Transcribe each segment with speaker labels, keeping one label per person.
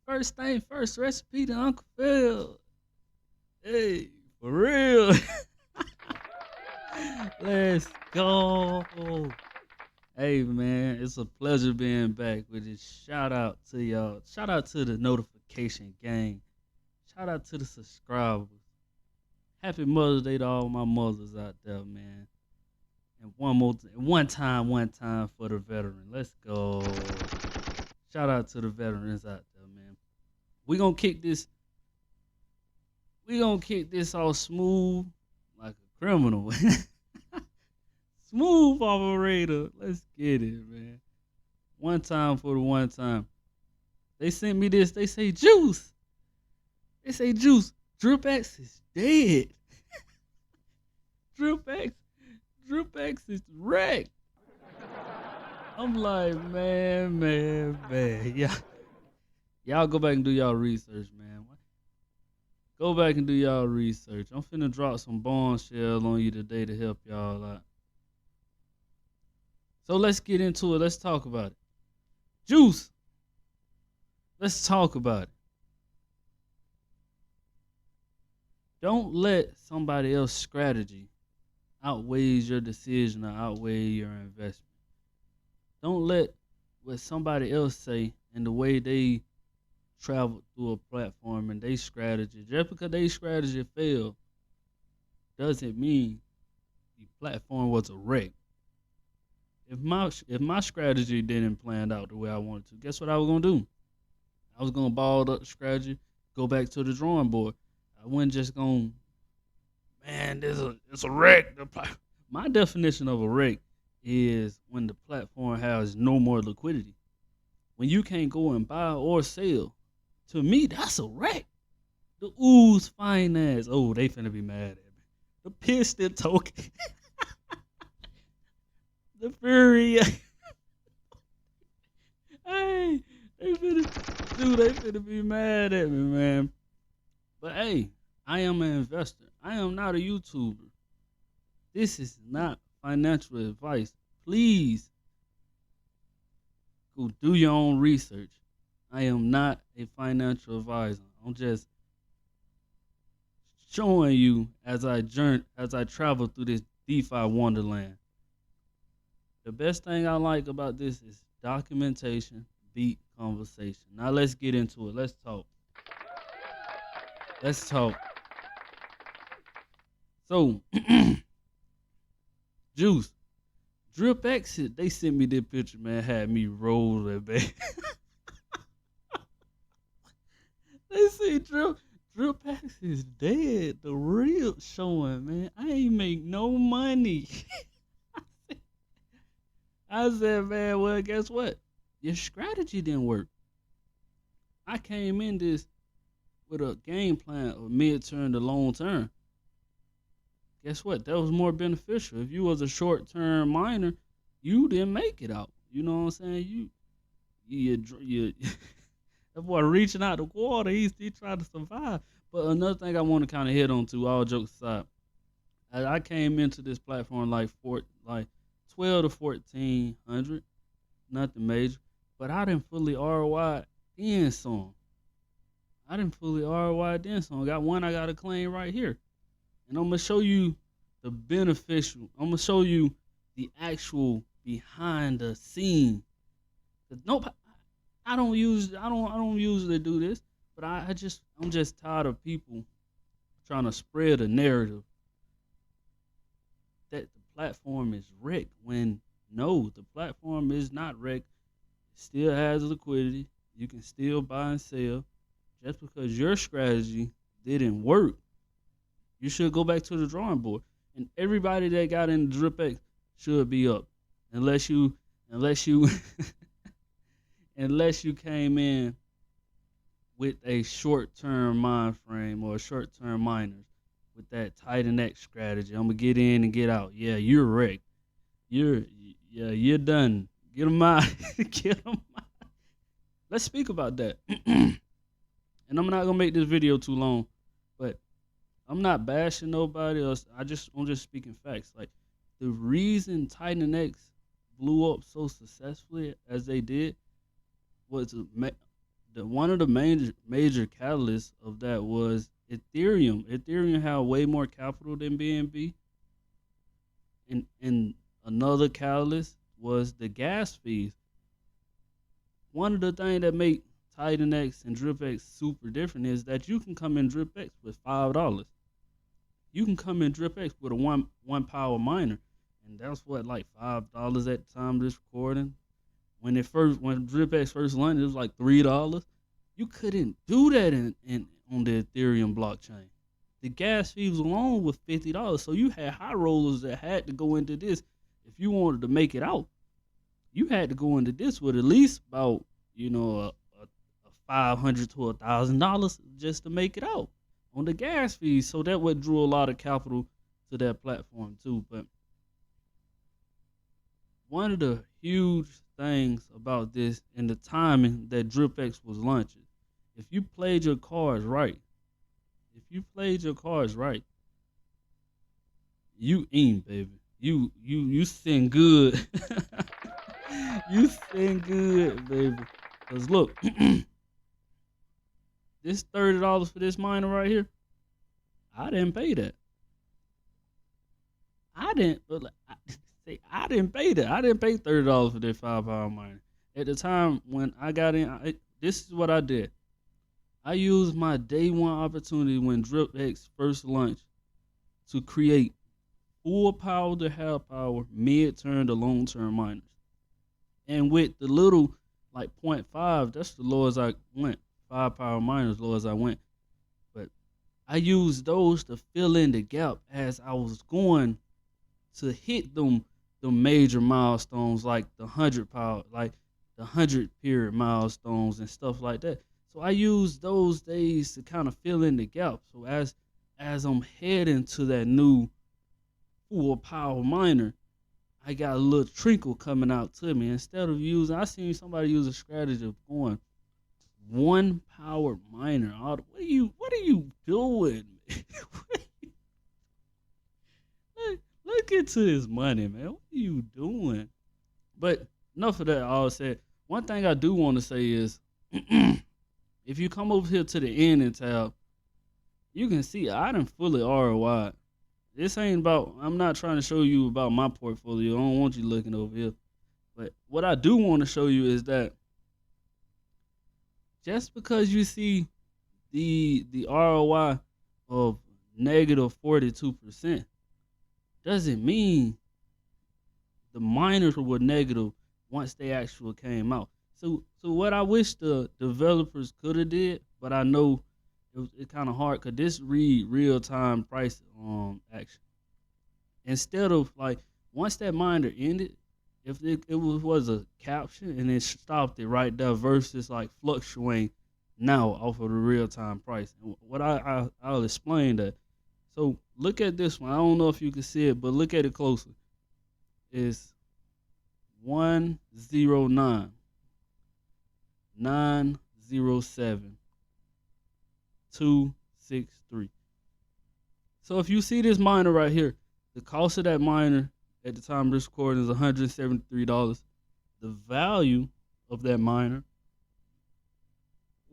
Speaker 1: First thing first, recipe to Uncle Phil. Hey, for real. Let's go. Hey man, it's a pleasure being back with this. Shout out to y'all. Shout out to the notification gang. Shout out to the subscribers. Happy Mother's Day to all my mothers out there, man. And one time for the veteran. Let's go. Shout out to the veterans out there, man. We gonna kick this. We gonna kick this all smooth like a criminal. Smooth operator. Let's get it, man. One time for the one time. They sent me this. They say Juice. They say Juice. Dripx is dead. Dripx. Dripx is wrecked. I'm like, man. Yeah. Y'all go back and do y'all research, man. Go back and do y'all research. I'm finna drop some bombshell on you today to help y'all out. So let's get into it. Let's talk about it. Juice. Let's talk about it. Don't let somebody else's strategy outweighs your decision or outweigh your investment. Don't let what somebody else say and the way they travel through a platform and they strategy. Just because they strategy failed doesn't mean the platform was a wreck. If my strategy didn't plan out the way I wanted to, guess what I was gonna do? I was gonna ball up the strategy, go back to the drawing board. I wasn't just gonna, man, it's a wreck. My definition of a wreck is when the platform has no more liquidity. When you can't go and buy or sell, to me, that's a wreck. The ooze finance. Oh, they finna be mad at me. The piston token. The fury. Hey, they finna be mad at me, man. But hey, I am an investor. I am not a YouTuber. This is not financial advice. Please go do your own research. I am not a financial advisor. I'm just showing you as I travel through this DeFi wonderland. The best thing I like about this is documentation, beat conversation. Now let's get into it. Let's talk. Let's talk. So, Juice, Drip Exit, they sent me this picture, man, had me rolling, man. They say Drip X is dead. The real showing, man. I ain't make no money. I said, man, well, guess what? Your strategy didn't work. I came in this with a game plan of mid-term to long-term. Guess what? That was more beneficial. If you was a short-term miner, you didn't make it out. You know what I'm saying? You that boy reaching out the water. He trying to survive. But another thing I want to kind of hit on too, all jokes aside, I came into this platform like 12 to 1400, nothing major. But I didn't fully ROI then some. I didn't fully ROI then some. Got one I got to claim right here. And I'm gonna show you the beneficial. I'm gonna show you the actual behind the scene. 'Cause nope, I don't usually do this, but I'm just tired of people trying to spread a narrative that the platform is wrecked when no, the platform is not wrecked. It still has liquidity. You can still buy and sell. Just because your strategy didn't work, you should go back to the drawing board. And everybody that got in the DripX should be up. Unless you unless you came in with a short-term mind frame or short-term miners with that titanx strategy. I'm gonna get in and get out. Yeah, you're wrecked. You're done. Get them out. Get them out. Let's speak about that. And I'm not gonna make this video too long, but I'm not bashing nobody else. I'm just speaking facts. Like the reason titanx blew up so successfully as they did was one of the major catalysts of that was Ethereum. Ethereum had way more capital than BNB, and another catalyst was the gas fees. One of the things that make titanx and Dripx super different is that you can come in Dripx with $5. You can come in Dripx with a one power miner, and that's what, like $5 at the time of this recording. When Dripx first launched, it was like $3. You couldn't do that in on the Ethereum blockchain. The gas fees alone was $50, so you had high rollers that had to go into this. If you wanted to make it out, you had to go into this with at least about a $500 to $1,000 just to make it out on the gas fees. So that would drew a lot of capital to that platform too. But one of the huge things about this and the timing that Dripx was launching, if you played your cards right, you in, baby. You sing good. You sing good, baby. Cause look, this $30 for this miner right here, I didn't pay that. I didn't I didn't pay that. I didn't pay $30 for that 5 power miner. At the time when I got in, this is what I did. I used my day one opportunity when Dripx first launched to create full power to half power, mid-term to long-term miners. And with the little like 0.5, that's the lowest I went. 5 power miners, low as I went. But I used those to fill in the gap as I was going to hit them major milestones like the 100 power, like the 100 period milestones and stuff like that. So I used those days to kind of fill in the gap. So as I'm heading to that new full power miner, I got a little trickle coming out to me. Instead of I seen somebody use a strategy of going one power miner. What are you doing? Look into this money, man. What are you doing? But enough of that all said. One thing I do want to say is if you come over here to the ending tab, you can see I done fully ROI. This ain't about, I'm not trying to show you about my portfolio. I don't want you looking over here. But what I do want to show you is that just because you see the ROI of negative 42% doesn't mean the miners were negative once they actually came out. So what I wish the developers could have did, but I know it's kind of hard because this read real time price action. Instead of like once that miner ended, if it was a caption and it stopped it right there versus like fluctuating now off of the real time price. And what I'll explain that. So look at this one. I don't know if you can see it, but look at it closely. It's 109 907 263. So if you see this miner right here, the cost of that miner at the time of this recording is $173. The value of that miner,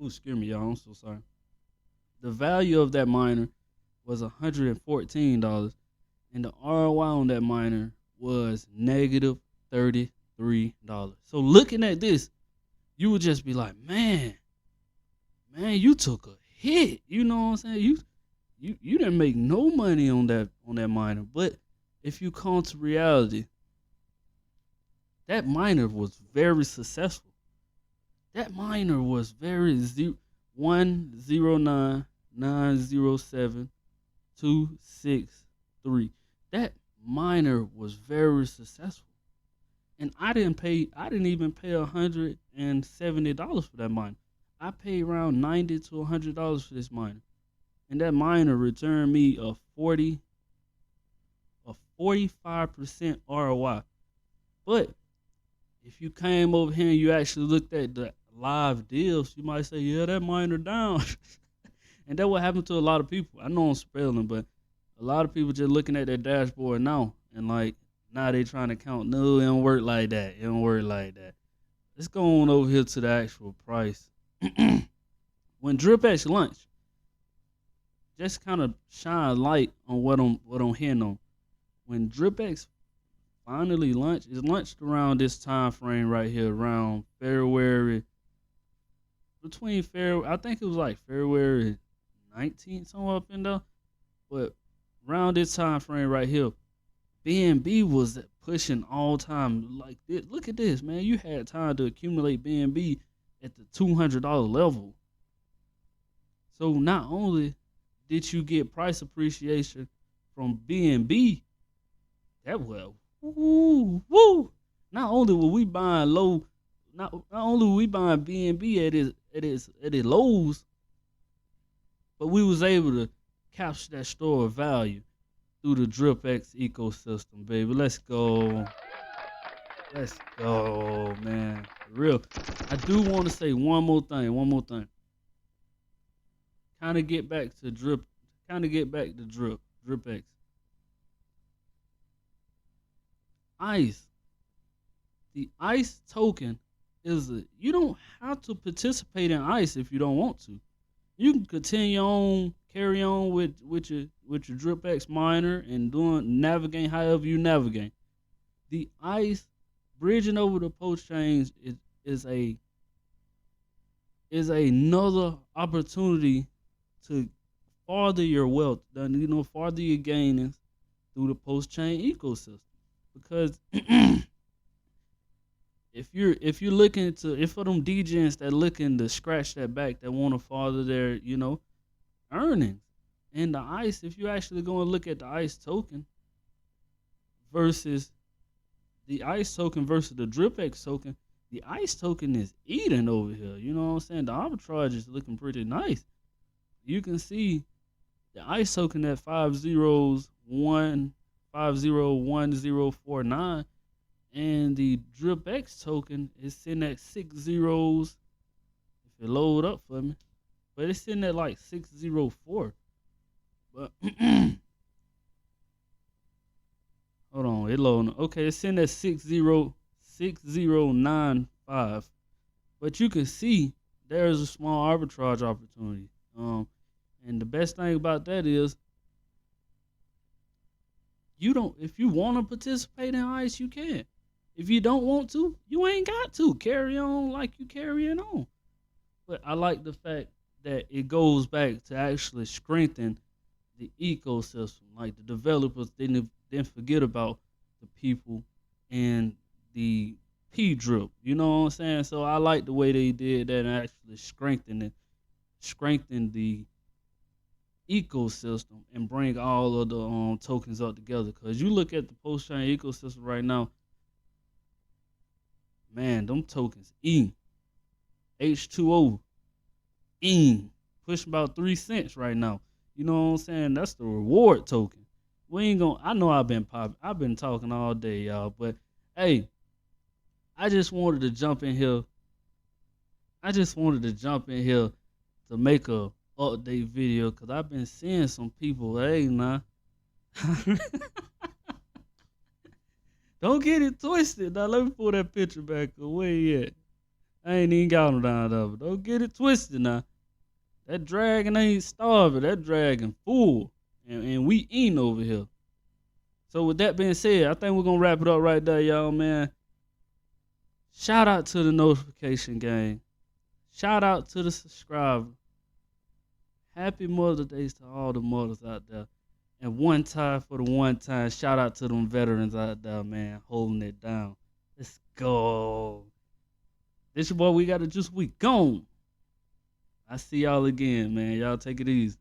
Speaker 1: excuse me, y'all, I'm so sorry. The value of that miner was $114, and the ROI on that miner was negative $33. So looking at this, you would just be like, man, you took a hit. You know what I'm saying? You didn't make no money on that miner. But if you come to reality, that miner was very successful. That miner was very 109 907 263. That miner was very successful. And I didn't even pay $170 for that miner. I paid around $90 to $100 for this miner. And that miner returned me a 45% ROI. But if you came over here and you actually looked at the live deals, you might say, yeah, that miner down. And that what happened to a lot of people. I know I'm spelling, but a lot of people just looking at their dashboard now and like, now they trying to count. No, it don't work like that. Let's go on over here to the actual price. When Dripx launched, just kind of shine light on what I'm hitting on. When Dripx finally launched, it launched around this time frame right here, around February, between February, I think it was like February 19th, somewhere up in there. But around this time frame right here, BNB was pushing all time like this. Look at this, man. You had time to accumulate BNB at the $200 level. So not only did you get price appreciation from BNB, that well, woo. Not only were we buying low, not only were we buying BNB at its lows, but we was able to capture that store of value through the Dripx ecosystem, baby. Let's go. Let's go, man. For real. I do want to say one more thing. Kind of get back to Dripx. ICE. The ICE token you don't have to participate in ICE if you don't want to. You can continue on, carry on with your Dripx miner and navigate however you navigate. The ICE bridging over the post chains is another opportunity to farther your wealth, farther your gainings through the post chain ecosystem. Because if you're looking to, if for them DJs that looking to scratch that back, that want to farther their earnings, and the ICE, if you actually go and look at the ICE token versus the ICE token versus the Dripx token, the ICE token is eating over here. You know what I'm saying? The arbitrage is looking pretty nice. You can see the ICE token at 501049, and the Dripx token is sitting at 6 zeros. If it load up for me, but it's sitting at like 604. But hold on, it loading. Okay, it's sitting at 6095. But you can see there's a small arbitrage opportunity. And the best thing about that is if you want to participate in ICE, you can. If you don't want to, you ain't got to. Carry on like you carrying on. But I like the fact that it goes back to actually strengthen the ecosystem. Like the developers didn't forget about the people and the P drip. You know what I'm saying? So I like the way they did that and actually strengthen the ecosystem and bring all of the tokens up together. Because you look at the post chain ecosystem right now, man, them tokens H2O pushing about 3 cents right now. You know what I'm saying? That's the reward token. We ain't gonna. I know I've been talking all day, y'all. But hey, I just wanted to jump in here. To make a update video because I've been seeing some people. Hey, nah. Don't get it twisted. Now let me pull that picture back away. I ain't even got them down there. But don't get it twisted now. That dragon ain't starving. That dragon full. And we eating over here. So with that being said, I think we're going to wrap it up right there, y'all, man. Shout out to the notification gang. Shout out to the subscriber. Happy Mother's Day to all the mothers out there. And one time for the one time, shout out to them veterans out there, man, holding it down. Let's go. This your boy, We Got a Juice. We gone. I see y'all again, man. Y'all take it easy.